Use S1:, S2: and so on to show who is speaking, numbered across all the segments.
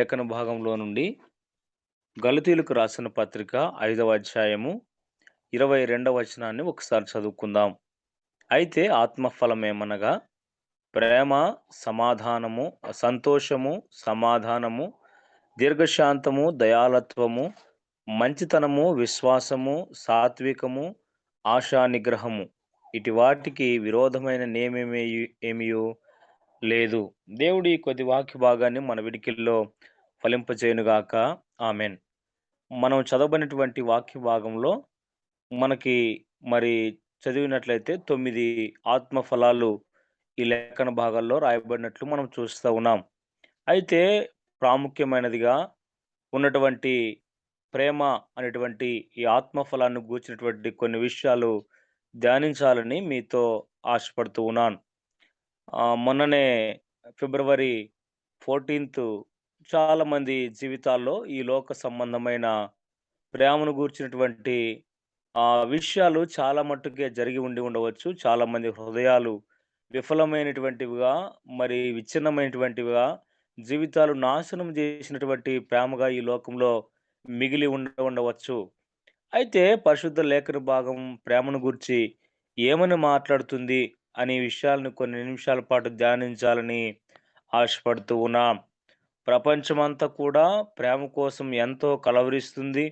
S1: లేఖన భాగంలో నుండి గలతీలకు రాసిన పత్రిక 5వ అధ్యాయము 22వ వచనాన్ని ఒకసారి చదువుకుందాం. అయితే ఆత్మఫలమేమనగా ప్రేమ, సమాధానము, సంతోషము, సమాధానము, దీర్ఘశాంతము, దయాళత్వము, మంచితనము, విశ్వాసము, సాత్వికము, ఆశా నిగ్రహము. ఇటు వాటికి విరోధమైన ఏమియు లేదు. దేవుడు ఈ కొద్ది వాక్య భాగాన్ని మన విడికిల్లో ఫలింపచేయునుగాక. ఆమెన్. మనం చదవబడినటువంటి వాక్య భాగంలో మనకి మరి చదివినట్లయితే 9 ఆత్మ ఫలాలు ఈ లేఖన భాగాల్లో రాయబడినట్లు మనం చూస్తా ఉన్నాం. అయితే ప్రాముఖ్యమైనదిగా ఉన్నటువంటి ప్రేమ అనేటువంటి ఈ ఆత్మ ఫలాన్ని గూర్చినటువంటి కొన్ని విషయాలు ధ్యానించాలని మీతో ఆశపడుతూ ఉన్నాను. మొన్ననే ఫిబ్రవరి 14 చాలామంది జీవితాల్లో ఈ లోక సంబంధమైన ప్రేమను గూర్చినటువంటి విషయాలు చాలా మట్టుకే జరిగి ఉండవచ్చు. చాలామంది హృదయాలు విఫలమైనటువంటివిగా, మరి విచ్ఛిన్నమైనటువంటివిగా, జీవితాలు నాశనం జేసినటువంటి ప్రేమగా ఈ లోకంలో మిగిలి ఉండవచ్చు. అయితే పరిశుద్ధ లేఖన భాగం ప్రేమను గూర్చి ఏమని మాట్లాడుతుంది అనే విషయాలను కొన్ని నిమిషాల పాటు ధ్యానించాలని ఆశపడుతూ ఉన్నాం. ప్రపంచమంతా కూడా ప్రేమ కోసం ఎంతో కలవరిస్తుంది.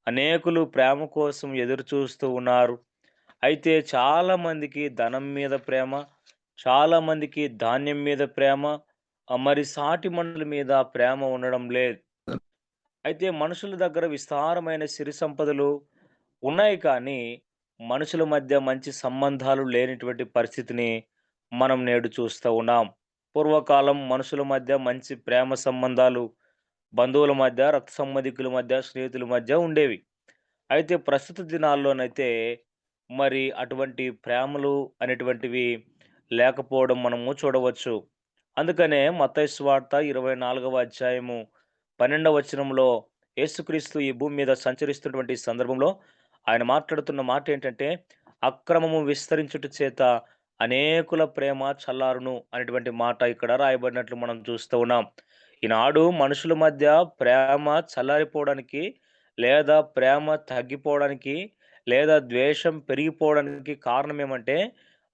S1: అనేకులు ప్రేమ కోసం ఎదురు చూస్తూ ఉన్నారు. అయితే చాలా మందికి ధనం మీద ప్రేమ, చాలా మందికి ధాన్యం మీద ప్రేమ, మరి సాటి మనుషుల మీద ప్రేమ ఉండడం లేదు. అయితే మనుషుల దగ్గర విస్తారమైన సిరి సంపదలు ఉన్నాయి కానీ, మనుషుల మధ్య మంచి సంబంధాలు లేనటువంటి పరిస్థితిని మనం నేడు చూస్తూ ఉన్నాం. పూర్వకాలం మనుషుల మధ్య మంచి ప్రేమ సంబంధాలు బంధువుల మధ్య, రక్త సంబంధికుల మధ్య, స్నేహితుల మధ్య ఉండేవి. అయితే ప్రస్తుత దినాల్లోనైతే మరి అటువంటి ప్రేమలు అనేటువంటివి లేకపోవడం మనము చూడవచ్చు. అందుకనే మత్తయి సువార్త 24వ అధ్యాయము 12వ వచనంలో యేసుక్రీస్తు ఈ భూమి మీద సంచరిస్తున్నటువంటి సందర్భంలో ఆయన మాట్లాడుతున్న మాట ఏంటంటే, "అక్రమము విస్తరించుట చేత అనేకుల ప్రేమ చల్లారును" అనేటువంటి మాట ఇక్కడ రాయబడినట్లు మనం చూస్తూ ఉన్నాం. ఈనాడు మనుషుల మధ్య ప్రేమ చల్లారిపోవడానికి, లేదా ప్రేమ తగ్గిపోవడానికి, లేదా ద్వేషం పెరిగిపోవడానికి కారణం ఏమంటే,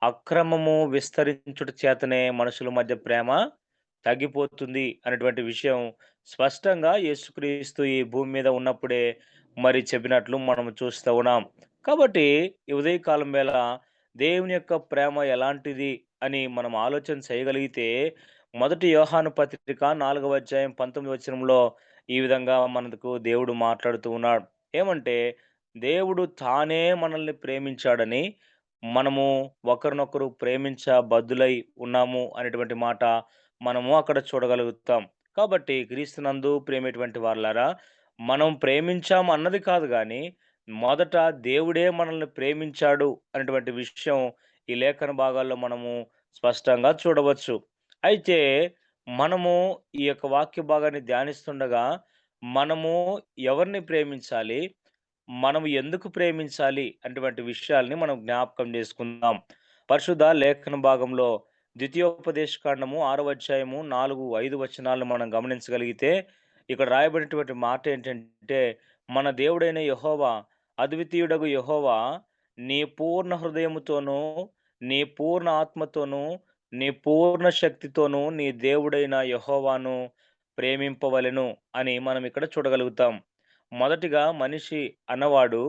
S1: అక్రమము విస్తరించుట చేతనే మనుషుల మధ్య ప్రేమ తగ్గిపోతుంది అనేటువంటి విషయం స్పష్టంగా యేసుక్రీస్తు ఈ భూమి మీద ఉన్నప్పుడే మరి చెప్పినట్లు మనం చూస్తూ ఉన్నాం. కాబట్టి ఈ ఉదయకాలం వేళ దేవుని యొక్క ప్రేమ ఎలాంటిది అని మనం ఆలోచన చేయగలిగితే, మొదటి యోహాను పత్రిక 4వ అధ్యాయం 19వ వచనంలో ఈ విధంగా మనకు దేవుడు మాట్లాడుతూ ఉన్నాడు. ఏమంటే, దేవుడు తానే మనల్ని ప్రేమించాడని, మనము ఒకరినొకరు బద్దులై ఉన్నాము అనేటువంటి మాట మనము అక్కడ చూడగలుగుతాం. కాబట్టి క్రీస్తునందు ప్రేమేటువంటి వారలారా, మనం ప్రేమించాము అన్నది కాదు గానీ, మొదట దేవుడే మనల్ని ప్రేమించాడు అనేటువంటి విషయం ఈ లేఖన భాగాల్లో మనము స్పష్టంగా చూడవచ్చు. అయితే మనము ఈ యొక్క వాక్య భాగాన్ని ధ్యానిస్తుండగా, మనము ఎవరిని ప్రేమించాలి? మనం ఎందుకు ప్రేమించాలి? అటువంటి విషయాల్ని మనం జ్ఞాపకం చేసుకుందాం. పరిశుద్ధ లేఖన భాగంలో ద్వితీయోపదేశ కాండము 6వ అధ్యాయము 4, 5 వచనాలను మనం గమనించగలిగితే, ఇక్కడ రాయబడినటువంటి మాట ఏంటంటే, మన దేవుడైన యెహోవా, అద్వితీయుడగు యెహోవా, నీ పూర్ణ హృదయముతోనూ, నీ పూర్ణ ఆత్మతోనూ, నీ పూర్ణ శక్తితోనూ నీ దేవుడైన యెహోవాను ప్రేమింపవలెను అని మనం ఇక్కడ చూడగలుగుతాం. మొదటిగా మనిషి అన్నవాడు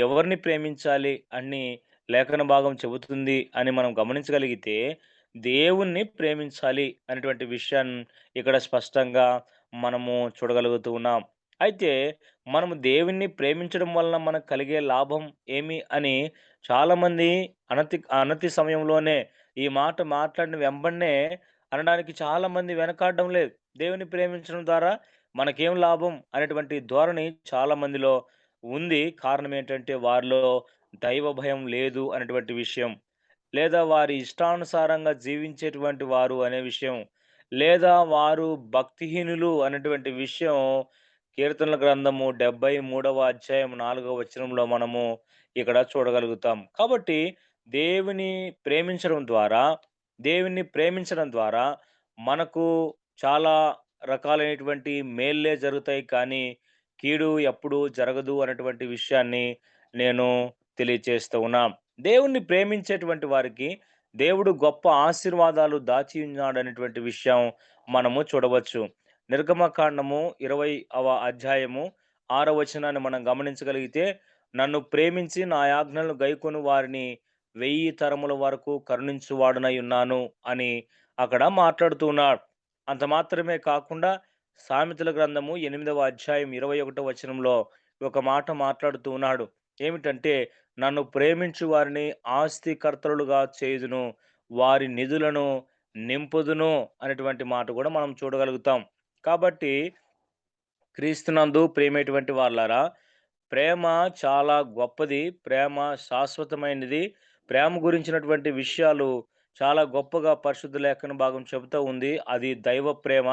S1: ఎవరిని ప్రేమించాలి అని లేఖన భాగం చెబుతుంది అని మనం గమనించగలిగితే, దేవుణ్ణి ప్రేమించాలి అనేటువంటి విషయాన్ని ఇక్కడ స్పష్టంగా మనము చూడగలుగుతూ ఉన్నాం. అయితే మనము దేవుణ్ణి ప్రేమించడం వలన మనకు కలిగే లాభం ఏమి అని చాలామంది అనతి సమయంలోనే ఈ మాట మాట్లాడిన వెంబడనే అనడానికి చాలామంది వెనకాడడం లేదు. దేవుని ప్రేమించడం ద్వారా మనకేం లాభం అనేటువంటి ధోరణి చాలా మందిలో ఉంది. కారణం ఏంటంటే వారిలో దైవ భయం లేదు అనేటువంటి విషయం. లేదా వారి ఇష్టానుసారంగా జీవించేటువంటి వారు అనే విషయం. లేదా వారు భక్తిహీనులు అనేటువంటి విషయం కీర్తనల గ్రంథము 73వ అధ్యాయం 4వ వచనంలో మనము ఇక్కడ చూడగలుగుతాం. కాబట్టి దేవుని ప్రేమించడం ద్వారా, దేవుణ్ణి ప్రేమించడం ద్వారా మనకు చాలా రకాలైనటువంటి మేళ్ళే జరుగుతాయి కానీ, కీడు ఎప్పుడూ జరగదు అనేటువంటి విషయాన్ని నేను తెలియచేస్తూ ఉన్నా. దేవుణ్ణి ప్రేమించేటువంటి వారికి దేవుడు గొప్ప ఆశీర్వాదాలు దాచి ఉన్నాడనేటువంటి విషయం మనము చూడవచ్చు. నిర్గమకాండము 20వ అధ్యాయము 6వ వచనాన్ని మనం గమనించగలిగితే, "నన్ను ప్రేమించి నా ఆజ్ఞలను గైకొని వారిని 1000 తరముల వరకు కరుణించువాడనై ఉన్నాను" అని అక్కడ మాట్లాడుతూ ఉన్నాడు. అంత మాత్రమే కాకుండా సామెతల గ్రంథము 8వ అధ్యాయం 21వ వచనంలో ఒక మాట మాట్లాడుతూ ఉన్నాడు. ఏమిటంటే, "నన్ను ప్రేమించు వారిని ఆస్తికర్తలుగా చేయుదును, వారి నిధులను నింపుదును" అనేటువంటి మాట కూడా మనం చూడగలుగుతాం. కాబట్టి క్రీస్తునందు ప్రియమైనటువంటి వాళ్ళారా, ప్రేమ చాలా గొప్పది. ప్రేమ శాశ్వతమైనది. ప్రేమ గురించినటువంటి విషయాలు చాలా గొప్పగా పరిశుద్ధ లేఖన భాగం చెబుతూ ఉంది. అది దైవ ప్రేమ,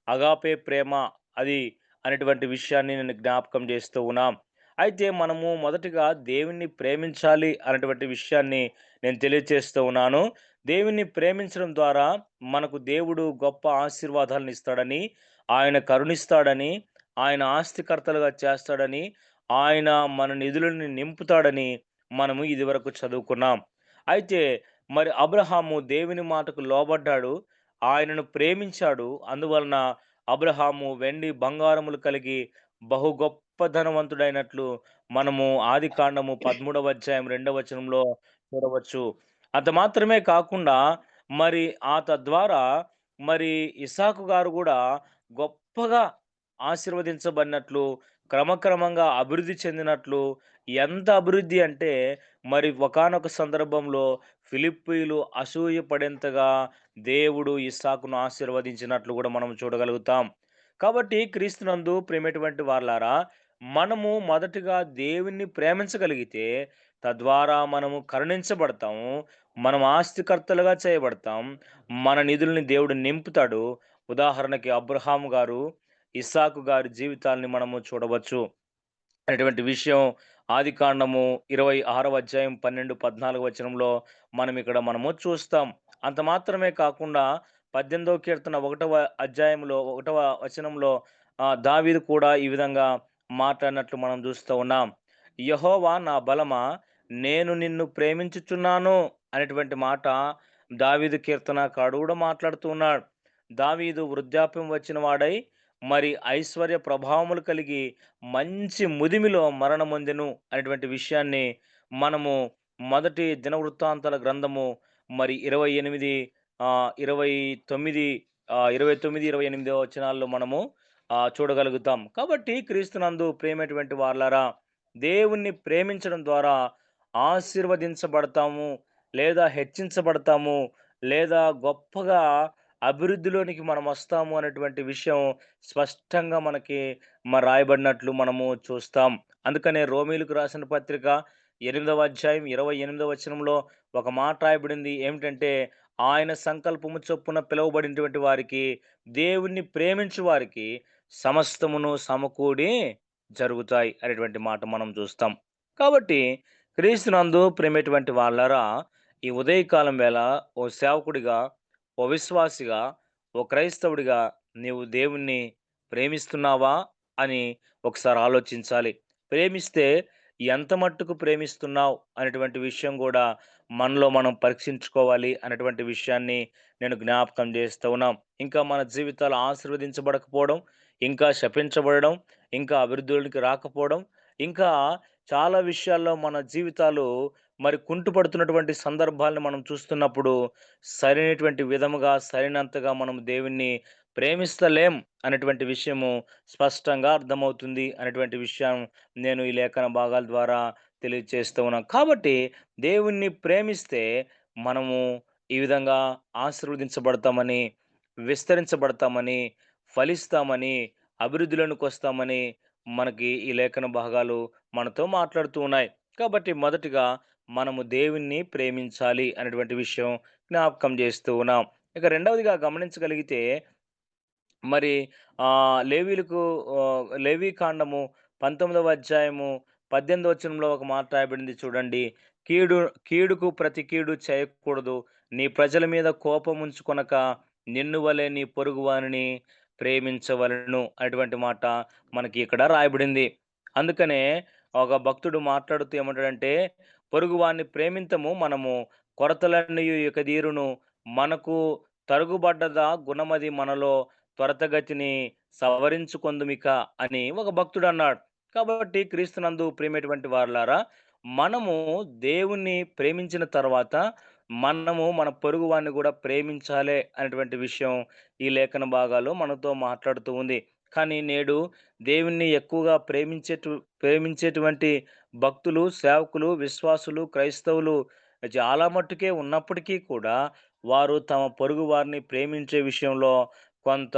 S1: అగాపే ప్రేమ అది అనేటువంటి విషయాన్ని నేను జ్ఞాపకం చేస్తూ ఉన్నాం. అయితే మనము మొదటిగా దేవుణ్ణి ప్రేమించాలి అనేటువంటి విషయాన్ని నేను తెలియచేస్తూ ఉన్నాను. దేవుణ్ణి ప్రేమించడం ద్వారా మనకు దేవుడు గొప్ప ఆశీర్వాదాలను ఇస్తాడని, ఆయన కరుణిస్తాడని, ఆయన ఆస్తికర్తలుగా చేస్తాడని, ఆయన మన నిధులను నింపుతాడని మనము ఇదివరకు చదువుకున్నాం. అయితే మరి అబ్రహాము దేవుని మాటకు లోబడ్డాడు. ఆయనను ప్రేమించాడు. అందువలన అబ్రహాము వెండి, బంగారములు కలిగి బహు గొప్ప ధనవంతుడైనట్లు మనము ఆదికాండము 13వ అధ్యాయం 2వ వచనంలో చూడవచ్చు. అంత మాత్రమే కాకుండా మరి తద్వారా మరి ఇసాకు గారు గూడా గొప్పగా ఆశీర్వదించబడినట్లు, క్రమక్రమంగా అభివృద్ధి చెందినట్లు, ఎంత అభివృద్ధి అంటే మరి ఒకానొక సందర్భంలో ఫిలిప్పీయులు అసూయ పడేంతగా దేవుడు ఇస్సాకును ఆశీర్వదించినట్లు గూడా మనం చూడగలుగుతాం. కాబట్టి క్రీస్తునందు ప్రియమైనటువంటి వారలారా, మనము మొదటిగా దేవుణ్ణి ప్రేమించగలిగితే, తద్వారా మనము కరుణించబడతాము. మనం ఆస్తికర్తలుగా చేయబడతాం. మన నిధుల్ని దేవుడు నింపుతాడు. ఉదాహరణకి అబ్రహాము గారు, ఇస్సాకు గారి జీవితాల్ని మనము చూడవచ్చు. అటువంటి విషయం ఆదికాండము 26వ అధ్యాయం 12, 14 వచనంలో మనము చూస్తాం. అంత మాత్రమే కాకుండా 18వ కీర్తన 1వ అధ్యాయంలో 1వ వచనంలో దావీదు కూడా ఈ విధంగా మాట్లాడినట్లు మనం చూస్తూ ఉన్నాం. "యెహోవా నా బలమా, నేను నిన్ను ప్రేమించుచున్నాను" అనేటువంటి మాట దావీదు కీర్తనకారుడు కూడా మాట్లాడుతూ ఉన్నాడు. దావీదు వృద్ధాప్యం వచ్చిన వాడై మరి ఐశ్వర్య ప్రభావములు కలిగి మంచి ముదిమిలో మరణమొందెను అనేటువంటి విషయాన్ని మనము మొదటి దినవృత్తాంతాల గ్రంథము మరి 28 29 29, 28 వచనాల్లో మనము చూడగలుగుతాం. కాబట్టి క్రీస్తునందు ప్రియమైనటువంటి వాళ్ళారా, దేవుణ్ణి ప్రేమించడం ద్వారా ఆశీర్వదించబడతాము, లేదా హెచ్చించబడతాము, లేదా గొప్పగా అభివృద్ధిలోనికి మనమొస్తాము అనేటువంటి విషయం స్పష్టంగా మనకి రాయబడినట్లు మనము చూస్తాం. అందుకనే రోమీయులకు రాసిన పత్రిక 8వ అధ్యాయం 28వ వచనంలో ఒక మాట రాయబడింది. ఏమిటంటే, ఆయన సంకల్పము చొప్పున పిలువబడినటువంటి వారికి, దేవుణ్ణి ప్రేమించు వారికి సమస్తమును సమకూడి జరుగుతాయి అనేటువంటి మాట మనం చూస్తాం. కాబట్టి క్రీస్తునందు ప్రేమైనటువంటి వాళ్ళారా, ఈ ఉదయకాలం వేళ ఓ సేవకుడిగా, ఓ విశ్వాసిగా, ఓ క్రైస్తవుడిగా నీవు దేవుణ్ణి ప్రేమిస్తున్నావా అని ఒకసారి ఆలోచించాలి. ప్రేమిస్తే ఎంత మట్టుకు ప్రేమిస్తున్నావు అనేటువంటి విషయం గూడా మనలో మనం పరీక్షించుకోవాలి అనేటువంటి విషయాన్ని నేను జ్ఞాపకం చేస్తూ ఉన్నాం. ఇంకా మన జీవితాలు ఆశీర్వదించబడకపోవడం, ఇంకా శపించబడడం, ఇంకా అభివృద్ధిలోనికి రాకపోవడం, ఇంకా చాలా విషయాల్లో మన జీవితాలు మరి కుంటుపడుతున్నటువంటి సందర్భాలను మనం చూస్తున్నప్పుడు సరైనటువంటి విధముగా, సరైనంతగా మనం దేవుణ్ణి ప్రేమిస్తలేం అనేటువంటి విషయము స్పష్టంగా అర్థమవుతుంది అనేటువంటి విషయం నేను ఈ లేఖన భాగాల ద్వారా తెలియజేస్తూ ఉన్నాను. కాబట్టి దేవుణ్ణి ప్రేమిస్తే మనము ఈ విధంగా ఆశీర్వదించబడతామని, విస్తరించబడతామని, ఫలిస్తామని, అభివృద్ధిలోనికొస్తామని మనకి ఈ లేఖన భాగాలు మనతో మాట్లాడుతూ ఉన్నాయి. కాబట్టి మొదటిగా మనము దేవుణ్ణి ప్రేమించాలి అనేటువంటి విషయం జ్ఞాపకం చేస్తూ ఉన్నాం. ఇక రెండవదిగా గమనించగలిగితే మరి లేవీయులకు లేవీకాండము 19వ అధ్యాయము 18వ వచనంలో ఒక మాట రాయబడింది చూడండి. కీడు కీడుకు ప్రతి కీడు చేయకూడదు. నీ ప్రజల మీద కోపం ఉంచుకొనక నిన్ను వలె నీ పొరుగువానిని ప్రేమించవలెను అటువంటి మాట మనకి ఇక్కడ రాయబడింది. అందుకనే ఒక భక్తుడు మాట్లాడుతూ ఏమంటాడంటే, పొరుగువాని ప్రేమింతము మనము కొరతలన్నీయు ఇక తీరును మనకు తరుగుబడ్డద గుణమది మనలో త్వరతగతిని సవరించుకొందుమిక అని ఒక భక్తుడన్నాడు. కాబట్టి క్రీస్తునందు ప్రియమైనటువంటి వారలారా, మనము దేవుణ్ణి ప్రేమించిన తర్వాత మనము మన పొరుగు వాడిని కూడా ప్రేమించాలే అనేటువంటి విషయం ఈ లేఖన భాగాల్లో మనతో మాట్లాడుతూ ఉంది. కానీ నేడు దేవుణ్ణి ఎక్కువగా ప్రేమించేటువంటి భక్తులు, సేవకులు, విశ్వాసులు, క్రైస్తవులు చాలా మట్టుకే ఉన్నప్పటికీ కూడా వారు తమ పొరుగు వారిని ప్రేమించే విషయంలో కొంత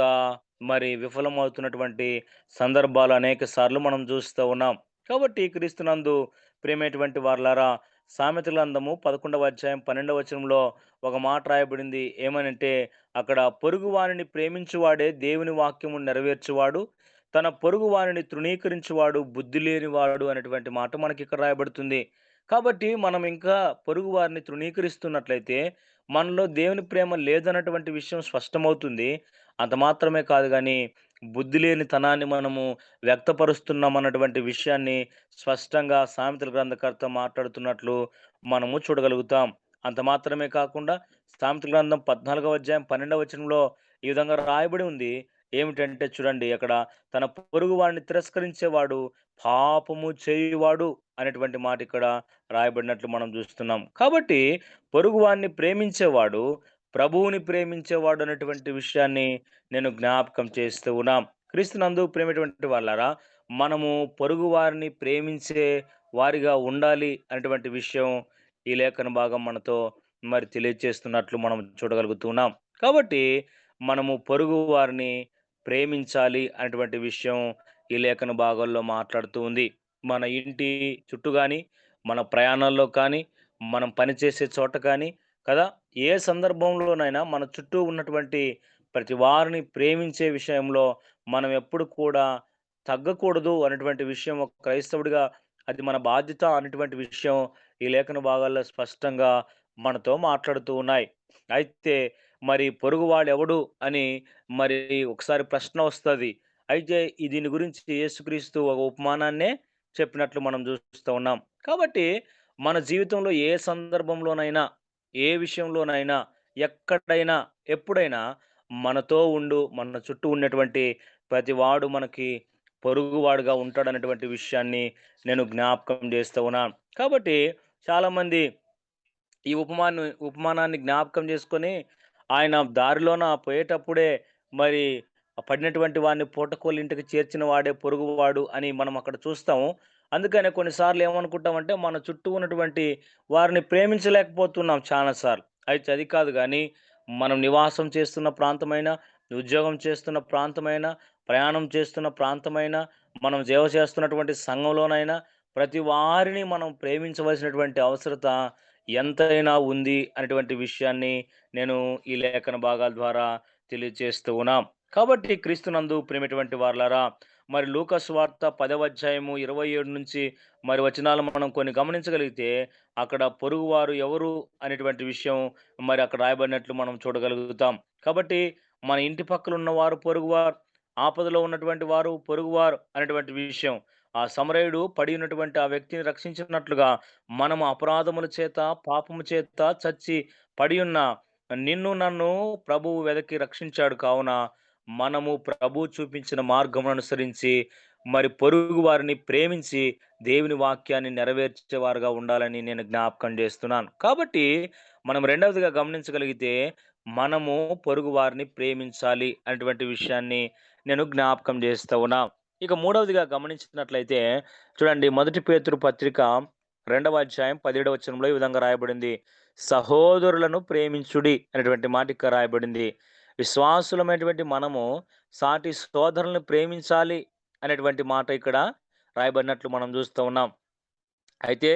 S1: విఫలమవుతున్నటువంటి సందర్భాలు అనేక సార్లు మనం చూస్తూ ఉన్నాం. కాబట్టి క్రీస్తునందు ప్రియమైనటువంటి వారలారా, సామెతల గ్రంథము 11వ అధ్యాయం 12వ వచనంలో ఒక మాట రాయబడింది. ఏమనంటే అక్కడ పొరుగు వానిని ప్రేమించువాడే దేవుని వాక్యము నెరవేర్చువాడు. తన పొరుగు వానిని తృణీకరించువాడు బుద్ధి లేనివాడు అనేటువంటి మాట మనకి ఇక్కడ రాయబడుతుంది. కాబట్టి మనం ఇంకా పొరుగు వారిని తృణీకరిస్తున్నట్లయితే మనలో దేవుని ప్రేమ లేదన్నటువంటి విషయం స్పష్టమవుతుంది. అంత మాత్రమే కాదు గానీ బుద్ధి లేనితనాన్ని మనము వ్యక్తపరుస్తున్నామన్నటువంటి విషయాన్ని స్పష్టంగా సామెతల గ్రంథకర్త మాట్లాడుతున్నట్లు మనము చూడగలుగుతాం. అంత మాత్రమే కాకుండా సామెతల గ్రంథం 14వ అధ్యాయం 12వ వచనంలో ఈ విధంగా రాయబడి ఉంది. ఏమిటంటే చూడండి అక్కడ, తన పొరుగు వాడిని తిరస్కరించేవాడు పాపము చేయువాడు అనేటువంటి మాట ఇక్కడ రాయబడినట్లు మనం చూస్తున్నాం. కాబట్టి పొరుగు వాడిని ప్రేమించేవాడు ప్రభువుని ప్రేమించేవాడు అనేటువంటి విషయాన్ని నేను జ్ఞాపకం చేస్తూ ఉన్నాం. క్రీస్తునందు ప్రేమైనటువంటి వాళ్ళారా, మనము పొరుగు వారిని ప్రేమించే వారిగా ఉండాలి అనేటువంటి విషయం ఈ లేఖన భాగం మనతో తెలియజేస్తున్నట్లు మనం చూడగలుగుతున్నాం. కాబట్టి మనము పొరుగు వారిని ప్రేమించాలి అనేటువంటి విషయం ఈ లేఖన భాగాల్లో మాట్లాడుతూ ఉంది. మన ఇంటి చుట్టూ గాని, మన ప్రయాణాల్లో కానీ, మనం పనిచేసే చోట కానీ కదా! ఏ సందర్భంలోనైనా మన చుట్టూ ఉన్నటువంటి ప్రతి వారిని ప్రేమించే విషయంలో మనం ఎప్పుడు కూడా తగ్గకూడదు అనేటువంటి విషయం ఒక క్రైస్తవుడిగా అది మన బాధ్యత అనేటువంటి విషయం ఈ లేఖన భాగాల్లో స్పష్టంగా మనతో మాట్లాడుతూ ఉన్నాయి. అయితే పొరుగువాడెవడు అని మరి ఒకసారి ప్రశ్న వస్తది. అయితే దీని గురించి యేసుక్రీస్తు ఒక ఉపమానాన్నే చెప్పినట్లు మనం చూస్తూ ఉన్నాం. కాబట్టి మన జీవితంలో ఏ సందర్భంలోనైనా, ఏ విషయంలోనైనా, ఎక్కడైనా, ఎప్పుడైనా మనతో మన చుట్టూ ఉన్నటువంటి ప్రతివాడు మనకి పొరుగువాడుగా ఉంటాడనేటువంటి విషయాన్ని నేను జ్ఞాపకం చేస్తూ ఉన్నాను. కాబట్టి చాలామంది ఈ ఉపమానాన్ని జ్ఞాపకం చేసుకొని, ఆయన దారిలోన పోయేటప్పుడే మరి పడినటువంటి వాడిని పూటకోళ్ళ ఇంటికి చేర్చిన వాడే పొరుగువాడు అని మనం అక్కడ చూస్తాము. అందుకనే కొన్నిసార్లు ఏమనుకుంటామంటే, మన చుట్టూ ఉన్నటువంటి వారిని ప్రేమించలేకపోతున్నాం చాలా సార్లు. అయితే అది కాదు గానీ, మనం నివాసం చేస్తున్న ప్రాంతమైనా, ఉద్యోగం చేస్తున్న ప్రాంతమైనా, ప్రయాణం చేస్తున్న ప్రాంతమైనా, మనం సేవ చేస్తున్నటువంటి సంఘంలోనైనా, ప్రతి వారిని మనం ప్రేమించవలసినటువంటి అవసరత ఎంతైనా ఉంది అనేటువంటి విషయాన్ని నేను ఈ లేఖన భాగాల ద్వారా తెలియజేస్తూ ఉన్నాం. కాబట్టి క్రీస్తునందు ప్రియమైనటువంటి వారలారా, లూకా సువార్త 10వ అధ్యాయము 27 నుంచి వచనాలు మనం కొన్ని గమనించగలిగితే అక్కడ పొరుగువారు ఎవరు అనేటువంటి విషయం అక్కడ రాయబడినట్లు మనం చూడగలుగుతాం. కాబట్టి మన ఇంటి పక్కల ఉన్నవారు పొరుగువారు, ఆపదలో ఉన్నటువంటి వారు పొరుగువారు అనేటువంటి విషయం. ఆ సమరయుడు పడి ఉన్నటువంటి ఆ వ్యక్తిని రక్షించినట్లుగా మనము అపరాధముల చేత, పాపము చేత చచ్చి పడియున్న నిన్ను నన్ను ప్రభువు వెదకి రక్షించాడు కావున, మనము ప్రభువు చూపించిన మార్గమును అనుసరించి, పొరుగు వారిని ప్రేమించి, దేవుని వాక్యాన్ని నెరవేర్చేవారుగా ఉండాలని నేను జ్ఞాపకం చేస్తున్నాను. కాబట్టి మనం రెండవదిగా గమనించగలిగితే, మనము పొరుగు వారిని ప్రేమించాలి అనేటువంటి విషయాన్ని నేను జ్ఞాపకం చేస్తూ ఉన్నా. ఇక మూడవదిగా గమనించినట్లయితే చూడండి, 1 పేతురు పత్రిక 2వ అధ్యాయం 17వ వచనంలో ఈ విధంగా రాయబడింది. సహోదరులను ప్రేమించుడి అనేటువంటి మాట ఇక్కడ రాయబడింది. విశ్వాసులమైనటువంటి మనము సాటి సోదరులను ప్రేమించాలి అనేటువంటి మాట ఇక్కడ రాయబడినట్లు మనం చూస్తూ ఉన్నాం. అయితే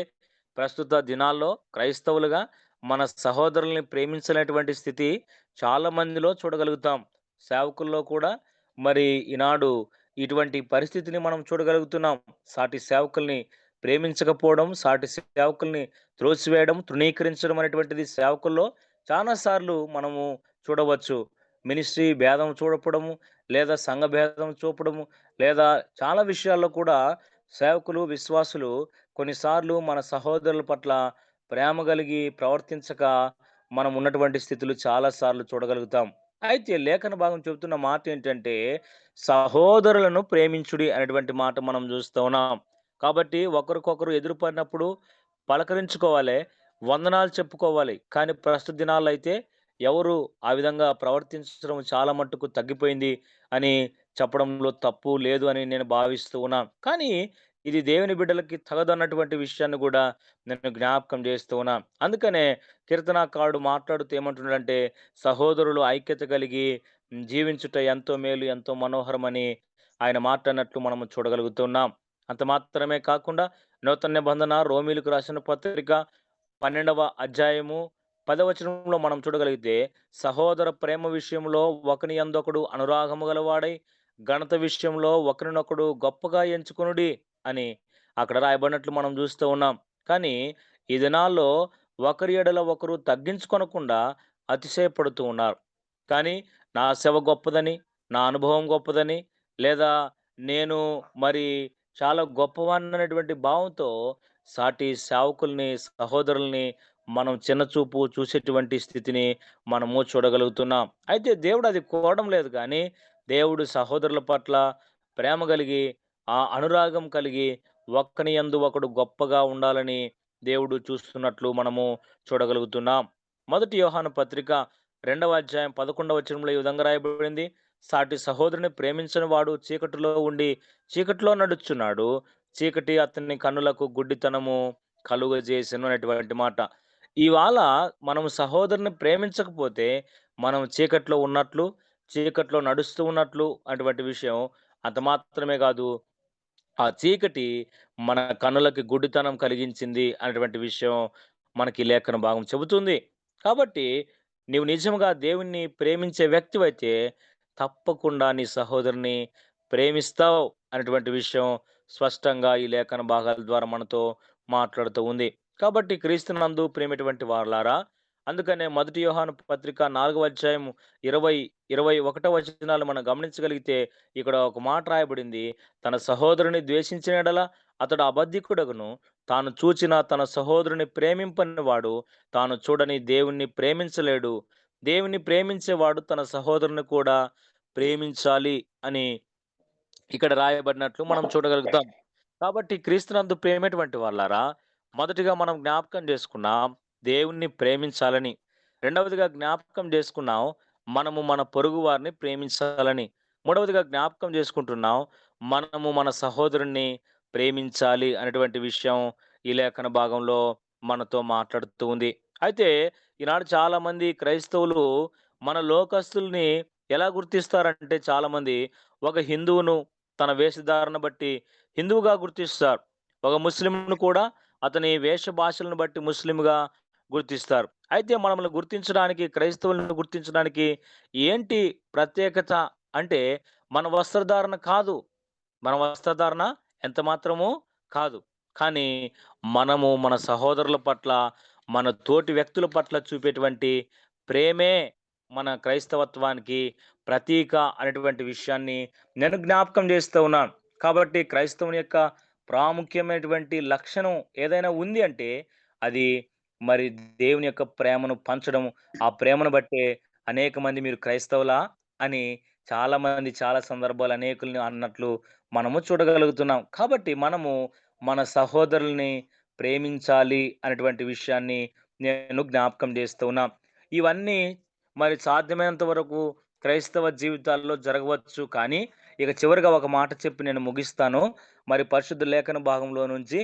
S1: ప్రస్తుత దినాల్లో క్రైస్తవులుగా మన సహోదరుల్ని ప్రేమించలేనటువంటి స్థితి చాలా మందిలో చూడగలుగుతాం. సేవకుల్లో కూడా ఈనాడు ఇటువంటి పరిస్థితిని మనం చూడగలుగుతున్నాం. సాటి సేవకుల్ని ప్రేమించకపోవడం, సాటి సేవకుల్ని త్రోసివేయడం, తృణీకరించడం అనేటువంటిది సేవకుల్లో చాలా సార్లు మనము చూడవచ్చు. మినిస్ట్రీ భేదం చూడపడము, లేదా సంఘభేదం చూపడము, లేదా చాలా విషయాల్లో కూడా సేవకులు, విశ్వాసులు కొన్నిసార్లు మన సహోదరుల పట్ల ప్రేమ కలిగి ప్రవర్తించక మనం ఉన్నటువంటి స్థితులు చాలా సార్లు చూడగలుగుతాం. అయితే లేఖన భాగం చెబుతున్న మాట ఏంటంటే, సహోదరులను ప్రేమించుడి అనేటువంటి మాట మనం చూస్తూ ఉన్నాం. కాబట్టి ఒకరికొకరు ఎదురుపడినప్పుడు పలకరించుకోవాలె, వందనాలు చెప్పుకోవాలి. కానీ ప్రస్తుత దినాల్లో అయితే ఎవరు ఆ విధంగా ప్రవర్తించడం చాలా మట్టుకు తగ్గిపోయింది అని చెప్పడంలో తప్పు లేదు అని నేను భావిస్తూ ఉన్నాను. కానీ ఇది దేవుని బిడ్డలకి తగదన్నటువంటి విషయాన్ని గూడా నేను జ్ఞాపకం చేస్తూ ఉన్నాను. అందుకనే కీర్తనాకారుడు మాట్లాడుతూ ఏమంటున్నాడంటే, సహోదరులు ఐక్యత కలిగి జీవించుట ఎంతో మేలు, ఎంతో మనోహరమని ఆయన మాట్లాడినట్లు మనము చూడగలుగుతున్నాం. అంత మాత్రమే కాకుండా నూతన నిబంధన రోమీయులకు రాసిన పత్రిక 12వ అధ్యాయము 10వ వచనంలో మనం చూడగలిగితే, సహోదర ప్రేమ విషయంలో ఒకని యందొకడు అనురాగము గలవాడై, ఘనత విషయంలో ఒకరినొకడు గొప్పగా ఎంచుకొనుడి అని అక్కడ రాయబడినట్లు మనం చూస్తూ ఉన్నాం. కానీ ఈ దినాల్లో ఒకరి ఎడల ఒకరు తగ్గించుకొనకుండా అతిశయపడుతూ ఉన్నారు. కానీ నా సేవ గొప్పదని, నా అనుభవం గొప్పదని, లేదా నేను మరి చాలా గొప్పవాడిననేటువంటి భావంతో సాటి సేవకుల్ని, సహోదరుల్ని మనం చిన్నచూపు చూసేటువంటి స్థితిని మనము చూడగలుగుతున్నాం. అయితే దేవుడు అది కోరడం లేదు గానీ, దేవుడు సహోదరుల పట్ల ప్రేమ కలిగి, అనురాగం కలిగి, ఒకని యందు ఒకడు గొప్పగా ఉండాలని దేవుడు చూస్తున్నట్లు మనము చూడగలుగుతున్నాం. మొదటి యోహాను పత్రిక 2వ అధ్యాయం 11వ వచనంలో ఈ విధంగా రాయబడింది. సాటి సహోదరుని ప్రేమించని వాడు చీకటిలో ఉండి చీకటిలో నడుచున్నాడు. చీకటి అతని కన్నులకు గుడ్డితనము కలుగజేసెను అనేటువంటి మాట. ఇవాళ మనం సహోదరుని ప్రేమించకపోతే, మనం చీకట్లో ఉన్నట్లు, చీకట్లో నడుస్తూ ఉన్నట్లు అటువంటి విషయం. అంత మాత్రమే గాదు, ఆ చీకటి మన కన్నులకి గుడ్డితనం కలిగించింది అనేటువంటి విషయం మనకి లేఖన భాగం చెబుతుంది. కాబట్టి నీవు నిజంగా దేవుణ్ణి ప్రేమించే వ్యక్తివైతే తప్పకుండా నీ సహోదరుని ప్రేమిస్తావు అనేటువంటి విషయం స్పష్టంగా ఈ లేఖన భాగాల ద్వారా మనతో మాట్లాడుతూ ఉంది. కాబట్టి క్రీస్తునందు ప్రేమటువంటి వారలారా, అందుకనే మొదటి యోహాను పత్రిక 4వ అధ్యాయం 20, 21 వచనాలు మనం గమనించగలిగితే ఇక్కడ ఒక మాట రాయబడింది. తన సహోదరుని ద్వేషించిన యెడల అతడు అబద్ధికుడగును. తాను చూచిన తన సహోదరుని ప్రేమింపని వాడు తాను చూడని దేవుణ్ణి ప్రేమించలేడు. దేవుని ప్రేమించేవాడు తన సహోదరుని కూడా ప్రేమించాలి అని ఇక్కడ రాయబడినట్లు మనం చూడగలుగుతాం. కాబట్టి క్రీస్తునందు ప్రేమేటువంటి వాళ్ళారా, మొదటిగా మనం జ్ఞాపకం చేసుకున్నాం దేవుణ్ణి ప్రేమించాలని. రెండవదిగా జ్ఞాపకం చేసుకున్నాం మనము మన పొరుగు వారిని ప్రేమించాలని. మూడవదిగా జ్ఞాపకం చేసుకుంటున్నాం మనము మన సహోదరుణ్ణి ప్రేమించాలి అనేటువంటి విషయం ఈ లేఖన భాగంలో మనతో మాట్లాడుతూ ఉంది. అయితే ఈనాడు చాలామంది క్రైస్తవులు మన లోకస్తుల్ని ఎలా గుర్తిస్తారంటే చాలామంది ఒక హిందువును తన వేషధారణ బట్టి హిందువుగా గుర్తిస్తారు. ఒక ముస్లింను కూడా అతని వేష భాషలను బట్టి ముస్లింగా గుర్తిస్తారు. అయితే మనల్ని గుర్తించడానికి, క్రైస్తవులను గుర్తించడానికి ఏంటి ప్రత్యేకత అంటే మన వస్త్రధారణ కాదు. మన వస్త్రధారణ ఎంత మాత్రము కాదు. కానీ మనము మన సహోదరుల పట్ల, మన తోటి వ్యక్తుల పట్ల చూపేటువంటి ప్రేమే మన క్రైస్తవత్వానికి ప్రతీక అనేటువంటి విషయాన్ని నేను జ్ఞాపకం చేస్తూ ఉన్నాను. కాబట్టి క్రైస్తవుని యొక్క ప్రాముఖ్యమైనటువంటి లక్షణం ఏదైనా ఉంది అంటే అది మరి దేవుని యొక్క ప్రేమను పంచడం. ఆ ప్రేమను బట్టే అనేక మంది మీరు క్రైస్తవులా అని చాలామంది చాలా సందర్భాలు అనేకుల్ని అన్నట్లు మనము చూడగలుగుతున్నాం. కాబట్టి మనము మన సహోదరుల్ని ప్రేమించాలి అనేటువంటి విషయాన్ని నేను జ్ఞాపకం చేస్తూ ఉన్నా. ఇవన్నీ మరి సాధ్యమైనంత వరకు క్రైస్తవ జీవితాల్లో జరగవచ్చు. కానీ ఇక చివరగా ఒక మాట చెప్పి నేను ముగిస్తాను. మరి పరిశుద్ధ లేఖన భాగంలో నుంచి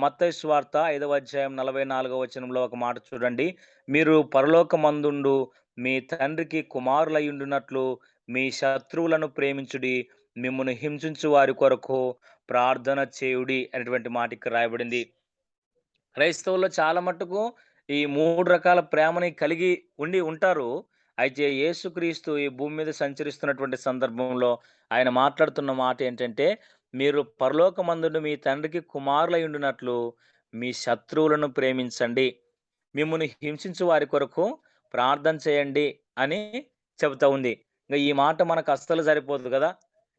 S1: మత్తయి సువార్త 5వ అధ్యాయం 44వ వచనంలో ఒక మాట చూడండి. మీరు పరలోకమందుండు మీ తండ్రికి కుమారులయ్యుండునట్లు మీ శత్రువులను ప్రేమించుడి. మిమ్మును హింసించు వారి కొరకు ప్రార్థన చేయుడి అనేటువంటి మాట ఇక్కడ రాయబడింది. క్రైస్తవుల్లో చాలా మట్టుకు ఈ 3 రకాల ప్రేమని కలిగి ఉంటారు. అయితే యేసుక్రీస్తు ఈ భూమి మీద సంచరిస్తున్నటువంటి సందర్భంలో ఆయన మాట్లాడుతున్న మాట ఏంటంటే, "మీరు పరలోకమందుండు మీ తండ్రికి కుమారులయ్యుండునట్లు మీ శత్రువులను ప్రేమించండి. మిమ్మును హింసించు వారి కొరకు ప్రార్థన చేయండి" అని చెబుతా ఉంది. ఈ మాట మనకు అస్సలు సరిపోదు గదా!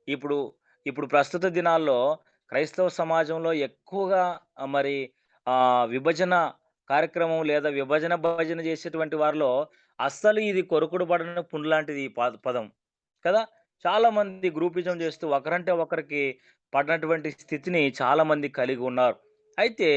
S1: ఇప్పుడు, ఇప్పుడు ప్రస్తుత దినాల్లో క్రైస్తవ సమాజంలో ఎక్కువగా మరి విభజన కార్యక్రమం లేదా విభజన, భజన చేసేటువంటి వారిలో అస్సలు ఇది కొరుకుడు పడని పుండు లాంటిది ఈ పదం. కదా! చాలామంది గ్రూపిజం చేస్తూ ఒకరంటే ఒకరికి పడనటువంటి స్థితిని చాలామంది కలిగి ఉన్నారు. అయితే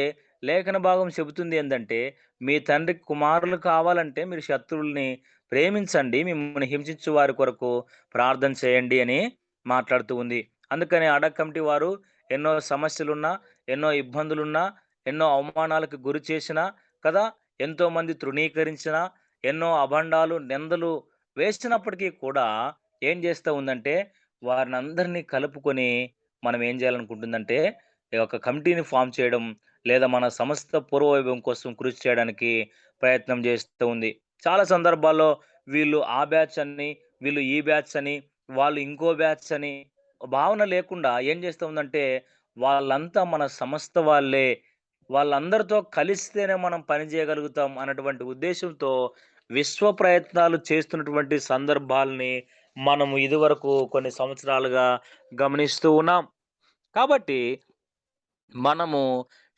S1: లేఖన భాగం చెబుతుంది ఏందంటే, మీ తండ్రికి కుమారులు కావాలంటే మీరు శత్రువుల్ని ప్రేమించండి. మిమ్మల్ని హింసించు వారి కొరకు ప్రార్థన చేయండి అని మాట్లాడుతూ ఉంది. అందుకని అడక్క కమిటీ వారు ఎన్నో సమస్యలున్నా, ఎన్నో ఇబ్బందులున్నా, ఎన్నో అవమానాలకు గురి చేసినా కదా! ఎంతోమంది తృణీకరించినా, ఎన్నో అభండాలు, నిందలు వేసినప్పటికీ కూడా ఏం చేస్తా ఉందంటే, వారినందరినీ కలుపుకొని మనం ఏం చేయాలనుకుంటుందంటే, ఈ యొక్క కమిటీని ఫార్మ్ చేయడం, లేదా మన సంస్థ పూర్వవైభవం కోసం కృషి చేయడానికి ప్రయత్నం చేస్తూ ఉంది. చాలా సందర్భాల్లో వీళ్ళు ఆ బ్యాచ్ అని, వీళ్ళు ఈ బ్యాచ్ అని, వాళ్ళు ఇంకో బ్యాచ్ అని భావన లేకుండా ఏం చేస్తూ ఉందంటే, వాళ్ళంతా మన సంస్థ వాళ్ళే. వాళ్ళందరితో కలిస్తేనే మనం పని చేయగలుగుతాం అన్నటువంటి ఉద్దేశ్యంతో విశ్వ ప్రయత్నాలు చేస్తున్నటువంటి సందర్భాల్ని మనము ఇదివరకు కొన్ని సంవత్సరాలుగా గమనిస్తూ ఉన్నాం. కాబట్టి మనము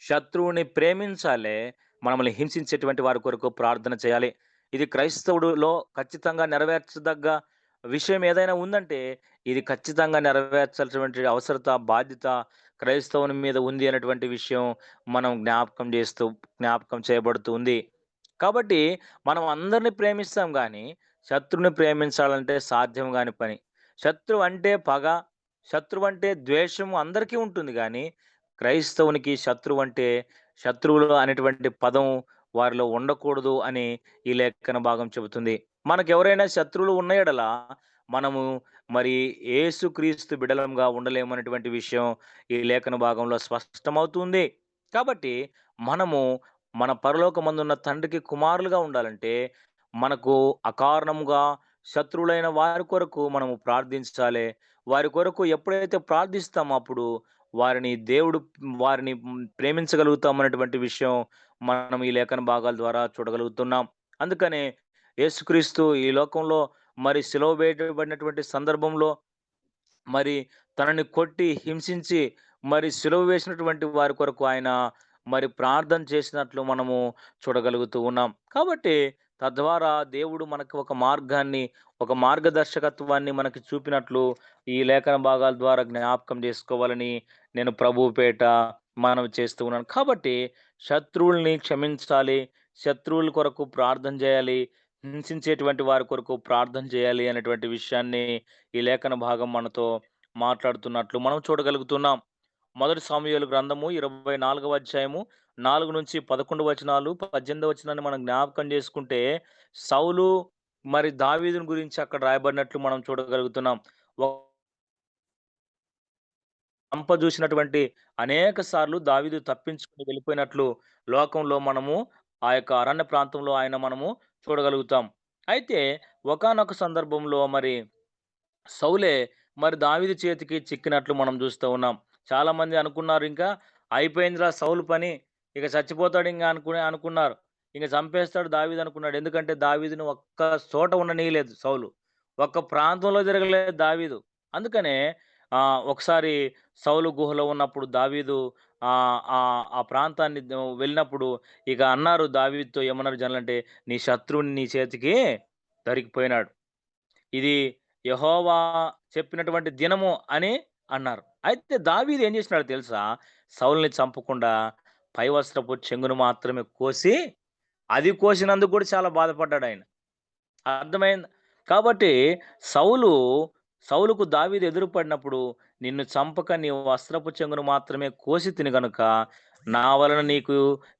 S1: శత్రువుని ప్రేమించాలే. మనల్ని హింసించేటువంటి వారి కొరకు ప్రార్థన చేయాలి. ఇది క్రైస్తవుడులో ఖచ్చితంగా నెరవేర్చదగ్గ విషయం ఏదైనా ఉందంటే, ఇది ఖచ్చితంగా నెరవేర్చాల్సినటువంటి అవసరత, బాధ్యత క్రైస్తవుని మీద ఉంది అనేటువంటి విషయం మనం జ్ఞాపకం చేయబడుతూ ఉంది. కాబట్టి మనం అందరిని ప్రేమిస్తాం గానీ, శత్రువుని ప్రేమించాలంటే సాధ్యం గాని పని. శత్రువంటే పగ, శత్రువంటే ద్వేషం అందరికీ ఉంటుంది గానీ, క్రైస్తవునికి శత్రువంటే శత్రువులు అనేటువంటి పదం వారిలో ఉండకూడదు అని ఈ లేఖన భాగం చెబుతుంది. మనకెవరైనా శత్రువులు ఉన్న యెడల మనము మరి యేసుక్రీస్తు బిడలంగా ఉండలేమనేటువంటి విషయం ఈ లేఖన భాగంలో స్పష్టమవుతుంది. కాబట్టి మనము మన పరలోకమందున్న తండ్రికి కుమారులుగా ఉండాలంటే, మనకు అకారణంగా శత్రువులైన వారి కొరకు మనము ప్రార్థించాలే. వారి కొరకు ఎప్పుడైతే ప్రార్థిస్తామో అప్పుడు దేవుడు వారిని ప్రేమించగలుగుతామనేటువంటి విషయం మనం ఈ లేఖన భాగాల ద్వారా చూడగలుగుతున్నాం. అందుకనే యేసుక్రీస్తు ఈ లోకంలో మరి సిలువ వేయబడినటువంటి సందర్భంలో మరి తనని కొట్టి, హింసించి, మరి సిలువ వేసినటువంటి వారి కొరకు ఆయన మరి ప్రార్థన చేసినట్లు మనము చూడగలుగుతూ ఉన్నాం. కాబట్టి తద్వారా దేవుడు మనకు ఒక మార్గాన్ని, ఒక మార్గదర్శకత్వాన్ని మనకి చూపినట్లు ఈ లేఖన భాగాల ద్వారా జ్ఞాపకం చేసుకోవాలని నేను ప్రభువు పేట మనవి చేస్తూ ఉన్నాను. కాబట్టి శత్రువుల్ని క్షమించాలి. శత్రువుల కొరకు ప్రార్థన చేయాలి. హింసించేటువంటి వారి కొరకు ప్రార్థన చేయాలి అనేటువంటి విషయాన్ని ఈ లేఖన భాగం మనతో మాట్లాడుతున్నట్లు మనం చూడగలుగుతున్నాం. మొదటి సమూయేలు గ్రంథము 24వ అధ్యాయము 4-11 వచనాలు, 18 వచనాన్ని మనం జ్ఞాపకం చేసుకుంటే, సౌలు మరి దావీదుని గురించి అక్కడ రాయబడినట్లు మనం చూడగలుగుతున్నాం. చంపజూసినటువంటి అనేక సార్లు దావీదు తప్పించుకొని వెళ్ళిపోయినట్లు లోకంలో మనము ఆ యొక్క అరణ్య ప్రాంతంలో మనము చూడగలుగుతాం. అయితే ఒకానొక సందర్భంలో మరి సౌలే మరి దావీదు చేతికి చిక్కినట్లు మనం చూస్తూ ఉన్నాం. చాలామంది అనుకున్నారు ఇంకా అయిపోయిందిరా సౌలు పని. ఇక చచ్చిపోతాడు ఇంగ అనుకున్నారు. ఇంక చంపేస్తాడు దావీదు అనుకున్నాడు. ఎందుకంటే దావీదుని ఒక్క చోట ఉండనీయలేదు సౌలు. ఒక్క ప్రాంతంలో తిరగలేదు దావీదు. అందుకనే ఒకసారి సౌలు గుహలో ఉన్నప్పుడు దావీదు ఆ ప్రాంతాన్ని వెళ్ళినప్పుడు ఇక అన్నారు దావీదుతో ఏమన్నారు జనాలంటే, "నీ శత్రువుని నీ చేతికి దొరికిపోయినాడు. ఇది యెహోవా చెప్పినటువంటి దినము" అని అన్నారు. అయితే దావీదు ఏం చేసినాడో తెలుసా? సౌలుని చంపకుండా పై వస్త్రపు చెంగును మాత్రమే కోసి, అది కోసినందుకు కూడా చాలా బాధపడ్డాడాయన. అర్థమైందా? కాబట్టి సౌలు సౌలుకు దావీదు ఎదురుపడినప్పుడు, "నిన్ను చంపక నీ వస్త్రపు చెంగును మాత్రమే కోసితిని గనుక, నా వలన నీకు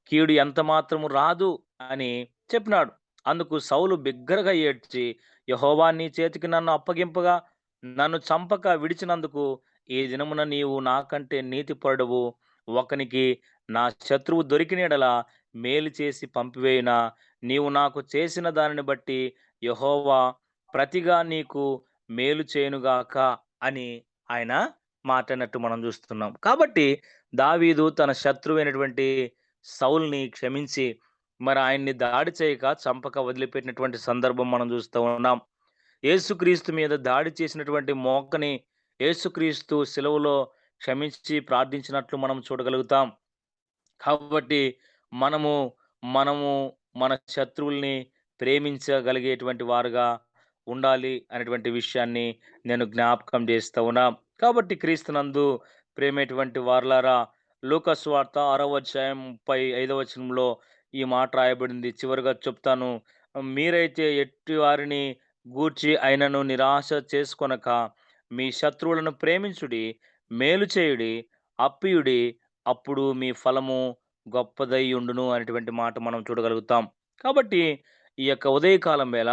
S1: కీడు ఎంత మాత్రము రాదు" అని చెప్పినాడు. అందుకు సౌలు బిగ్గరగా ఏడ్చి, "యెహోవా నీ చేతికి నన్ను అప్పగింపగా, నన్ను చంపక విడిచినందుకు ఈ దినమున నీవు నాకంటే నీతిపరుడవు. ఒకనికి నా శత్రువు దొరికిన యెడల మేలు చేసి పంపివేయునా? నీవు నాకు చేసిన దానిని బట్టి యెహోవా ప్రతిగా నీకు మేలు చేయునుగాక" అని ఆయన మాట్లాడినట్టు మనం చూస్తున్నాం. కాబట్టి దావీదు తన శత్రువైనటువంటి సౌలుని క్షమించి మరి ఆయన్ని దాడి చేయక, చంపక వదిలిపెట్టినటువంటి సందర్భం మనం చూస్తూ ఉన్నాం. యేసుక్రీస్తు మీద దాడి చేసినటువంటి మోకని యేసుక్రీస్తు సిలువలో క్షమించి ప్రార్థించినట్లు మనం చూడగలుగుతాం. కాబట్టి మనము, మనము మన శత్రువుల్ని ప్రేమించగలిగేటువంటి వారుగా ఉండాలి అనేటువంటి విషయాన్ని నేను జ్ఞాపకం చేస్తా ఉన్నా. కాబట్టి క్రీస్తునందు ప్రేమేటువంటి వారలారా, లూకా సువార్త 6వ అధ్యాయం 35వ వచనంలో ఈ మాట రాయబడింది. చివరగా చెప్తాను. మీరైతే ఎట్టి వారిని గూర్చి అయినను నిరాశ చేసుకొనక, మీ శత్రువులను ప్రేమించుడి, మేలు చేయుడి, అప్పియుడి, అప్పుడు మీ ఫలము గొప్పదయ్యుండును అనేటువంటి మాట మనం చూడగలుగుతాం. కాబట్టి ఈ యొక్క ఉదయకాలం వేళ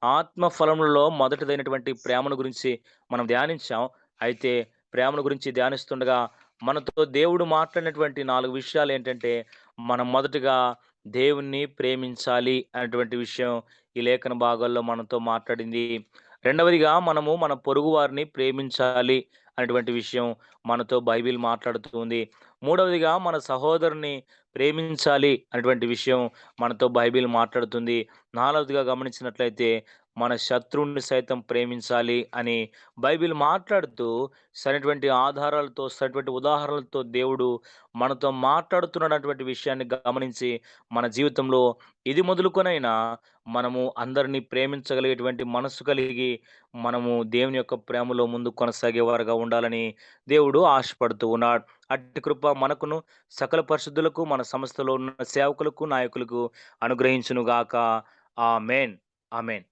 S1: ఆత్మ ఫలములలో మొదటిదైనటువంటి ప్రేమను గురించి మనం ధ్యానించాం. అయితే ప్రేమను గురించి ధ్యానిస్తుండగా మనతో దేవుడు మాట్లాడినటువంటి 4 విషయాలేంటంటే, మనం మొదటగా దేవుణ్ణి ప్రేమించాలి అనేటువంటి విషయం ఈ లేఖన భాగాల్లో మనతో మాట్లాడింది. రెండవదిగా మనము మన పొరుగు వారిని ప్రేమించాలి అనేటువంటి విషయం మనతో బైబిల్ మాట్లాడుతూ ఉంది. మూడవదిగా మన సహోదరుని ప్రేమించాలి అనేటువంటి విషయం మనతో బైబిల్ మాట్లాడుతుంది. నాలుగవదిగా గమనించినట్లయితే మన శత్రువుని సైతం ప్రేమించాలి అని బైబిల్ మాట్లాడుతూ సరైనటువంటి ఆధారాలతో, సరైనటువంటి ఉదాహరణలతో దేవుడు మనతో మాట్లాడుతున్నటువంటి విషయాన్ని గమనించి మన జీవితంలో ఇది మొదలుకొనైనా మనము అందరినీ ప్రేమించగలిగేటువంటి మనస్సు కలిగి మనము దేవుని యొక్క ప్రేమలో ముందుకు కొనసాగేవారుగా ఉండాలని దేవుడు ఆశపడుతూ ఉన్నాడు. అట్టి కృప మనకును, సకల పరిశుద్ధులకు, మన సంస్థలో ఉన్న సేవకులకు, నాయకులకు అనుగ్రహించునుగాక. ఆమేన్. ఆమేన్.